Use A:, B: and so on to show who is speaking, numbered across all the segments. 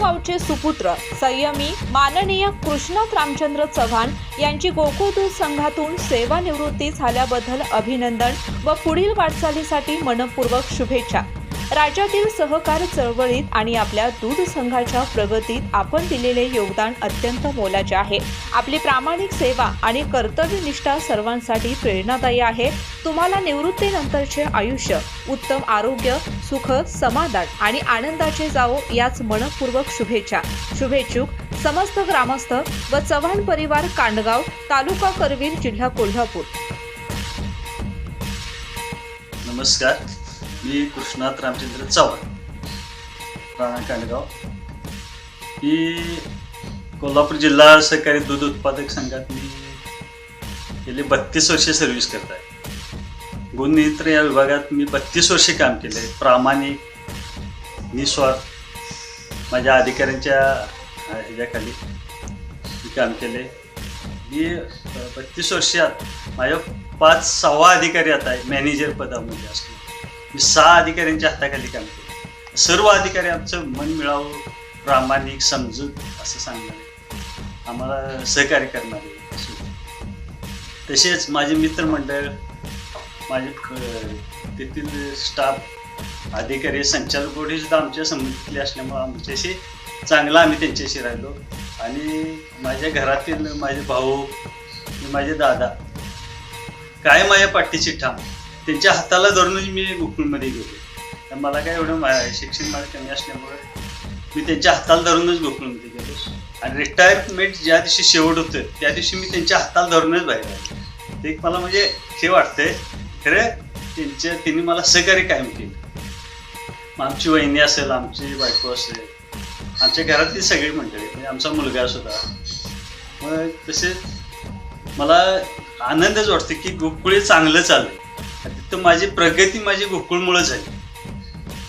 A: गावचे सुपुत्र संयमी माननीय कृष्णात रामचंद्र चव्हाण यांची गोकुळ दूध संघातून सेवानिवृत्ती झाल्याबद्दल अभिनंदन व पुढील वाटचालीसाठी मनपूर्वक शुभेच्छा। राज्यातील सहकार चळवळीत आणि आपल्या दूध संघाच्या प्रगतीत आपण दिलेले योगदान अत्यंत मोलाचे आहे। आपली प्रामाणिक सेवा आणि कर्तव्यनिष्ठा सर्वांसाठी प्रेरणादायी आहे। तुम्हाला निवृत्तीनंतरचे आयुष्य उत्तम आरोग्य, सुख, समाधान आणि आनंदाचे जावो याच मनपूर्वक शुभेच्छा। शुभेच्छुक समस्त ग्रामस्थ व चव्हाण परिवार, कांडगाव, तालुका करवीर, जिल्हा कोल्हापूर।
B: नमस्कार, मी कृष्णात रामचंद्र चव्हाण, राणा कांडगाव। ही कोल्हापूर जिल्हा सहकारी दूध उत्पादक संघात मी गेली 32 वर्षे सर्व्हिस करत आहे। गुणनियंत्रण या विभागात मी 32 वर्षे काम केले। प्रामाणिक, निस्वार्थ माझ्या अधिकाऱ्यांच्या ह्याच्याखाली मी काम केले। मी 32 वर्षात माझ्या 5-6 अधिकारी आता आहे मॅनेजर पदामध्ये असतो। मी 6 अधिकाऱ्यांच्या हाताखाली काम केले। सर्व अधिकारी आमचं मन मिळावं, प्रामाणिक, समजूत असं सांगणारे, आम्हाला सहकार्य करणारे। तसेच माझे मित्रमंडळ, माझे तेथील स्टाफ, अधिकारी, संचालक बोर्ड हे सुद्धा आमच्या संबंधितले असल्यामुळे आमच्याशी चांगला आम्ही त्यांच्याशी राहिलो। आणि माझ्या घरातील माझे भाऊ, माझे दादा काय माझ्या पाठीशी ठाम, त्यांच्या हाताला धरूनच मी गोकुळमध्ये गेलो। मला काय एवढं शिक्षण माझं कमी असल्यामुळे मी त्यांच्या हाताला धरूनच गोकुळमध्ये गेलो। आणि रिटायरमेंट ज्या दिवशी शेवट होतं त्या दिवशी मी त्यांच्या हाताला धरूनच बाहेर आलो। ते म्हणजे हे वाटतंय खरं त्यांनी मला सहकार्य कायम केलं। मग आमची वहिनी असेल, आमची बायको असेल, आमच्या घरातली सगळी मंडळी, म्हणजे आमचा मुलगा सुद्धा। मग तसे मला आनंदच वाटतो की गोकुळ चांगलं चाललं। तिथं माझी प्रगती माझी गोकुळमुळे झाली।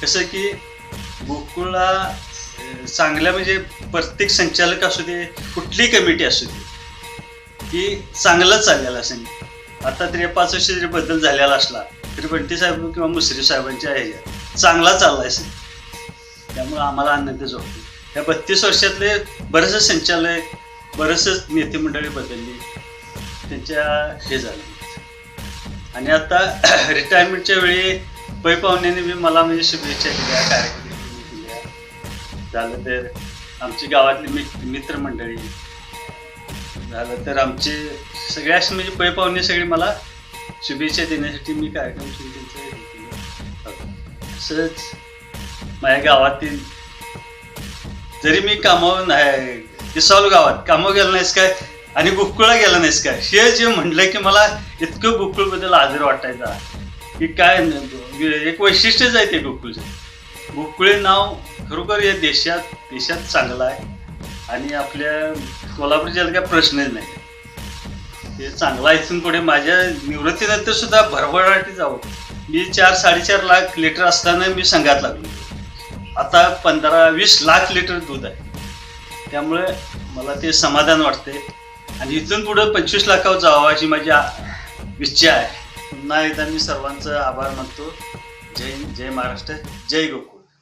B: कसं की गोकुळला चांगल्या म्हणजे प्रत्येक संचालक असू दे, कुठली कमिटी असू दे, की चांगलं चाललेलं असेल। आता तरी 5 वर्ष जरी बदल झालेला असला तरी बंटी साहेब किंवा मुश्रीफ साहेबांच्या ह्याच्यात चांगला चालला असेल। त्यामुळे आम्हाला आनंदच वाटतो। या 32 वर्षातले बरेचसे संचालक, बरेचसे नेते मंडळी बदलली, त्यांच्या हे झालं। आणि आता रिटायरमेंटच्या वेळी पै पाहुण्याने मी मला म्हणजे शुभेच्छा दिल्या, कार्यक्रम दिल्या। झालं तर आमची गावातली मित्रमंडळी, झालं तर आमचे सगळे असे म्हणजे पै पाहुणे सगळे मला शुभेच्छा देण्यासाठी मी कार्यक्रम सुरू केला। असंच माझ्या गावातील जरी मी कामावर नाही, किसावल गावात कामावर गेलो नाहीस काय आणि गोकुळला गेला नाहीस काय, हे जे म्हटलं की मला इतकं गोकुळबद्दल आदर वाटायचा की काय एक वैशिष्ट्यच आहे ते गोकुळचं। गोकुळ नाव खरोखर या देशात चांगलं आहे आणि आपल्या कोल्हापूर जिल्ह्यात काय प्रश्नच नाही। ते चांगलं आहे। इथून पुढे माझ्या निवृत्तीनंतर सुद्धा भरभराटी जावं। मी 4-4.5 लाख लिटर असताना मी संघात लागलो। आता 15-20 लाख लिटर दूध आहे। त्यामुळे मला ते समाधान वाटते आणि इथून पुढे 25 लाखावर जावं अशी माझी इच्छा आहे। पुन्हा एकदा मी सर्वांचा आभार मानतो। जय महाराष्ट्र, जय गोकुळ।